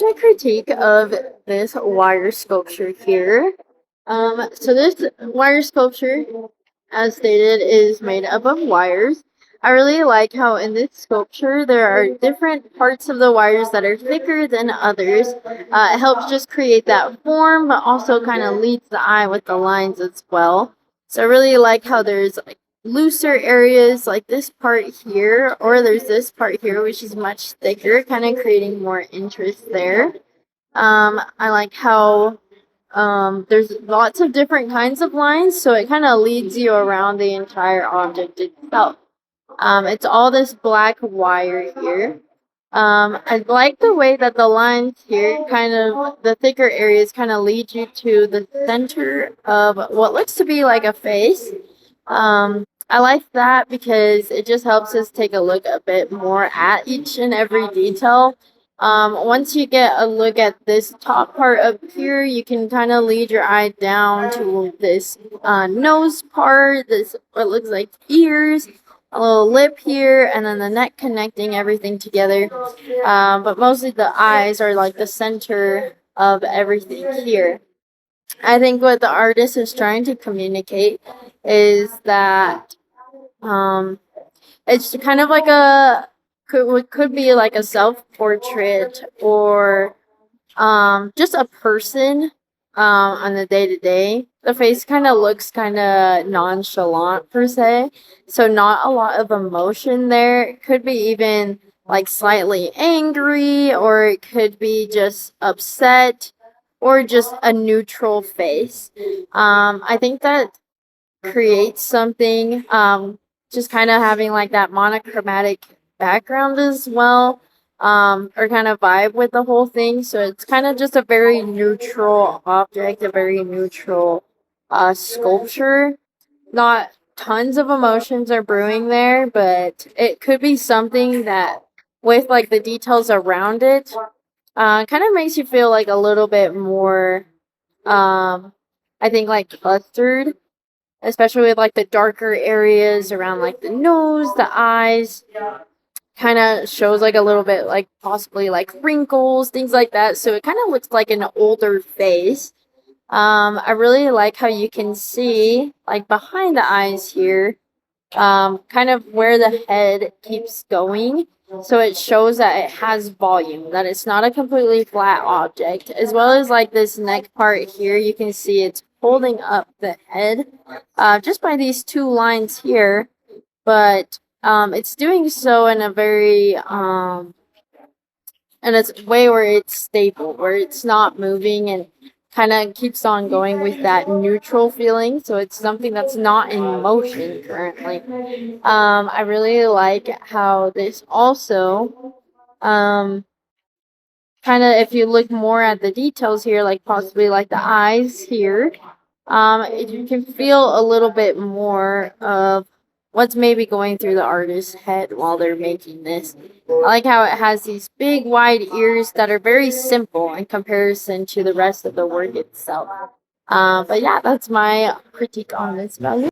that's my critique of this wire sculpture here. So this wire sculpture, as stated, is made up of wires. I really like how in this sculpture there are different parts of the wires that are thicker than others. It helps just create that form, but also kind of leads the eye with the lines as well. So I really like how there's like looser areas like this part here, or there's this part here, which is much thicker, kind of creating more interest there. I like how there's lots of different kinds of lines, so it kind of leads you around the entire object itself. It's all this black wire here. I like the way that the lines here, kind of the thicker areas, kind of lead you to the center of what looks to be like a face. I like that because it just helps us take a look a bit more at each and every detail. Once you get a look at this top part up here, you can kind of lead your eye down to this nose part, this what looks like ears, a little lip here, and then the neck connecting everything together. But mostly the eyes are like the center of everything here. I think what the artist is trying to communicate is that it's kind of like a could be like a self-portrait or just a person on the day to day. The face kind of looks kind of nonchalant per se, so not a lot of emotion there. It could be even like slightly angry, or it could be just upset, or just a neutral face. I think that creates something. Just kind of having like that monochromatic background as well, or kind of vibe with the whole thing. So it's kind of just a very neutral object, a very neutral sculpture. Not tons of emotions are brewing there, but it could be something that, with like the details around it, kind of makes you feel like a little bit more, I think, like clustered, especially with like the darker areas around like the nose, the eyes. Kind of shows like a little bit like possibly like wrinkles, things like that. So it kind of looks like an older face. I really like how you can see like behind the eyes here, kind of where the head keeps going. So it shows that it has volume, that it's not a completely flat object. As well as like this neck part here, you can see it's holding up the head just by these two lines here. But it's doing so in a very and it's way where it's stable, where it's not moving and kind of keeps on going with that neutral feeling. So it's something that's not in motion currently. I really like how this also, kind of, if you look more at the details here, like possibly like the eyes here, you can feel a little bit more of what's maybe going through the artist's head while they're making this. I like how it has these big wide ears that are very simple in comparison to the rest of the work itself. But yeah, that's my critique on this value.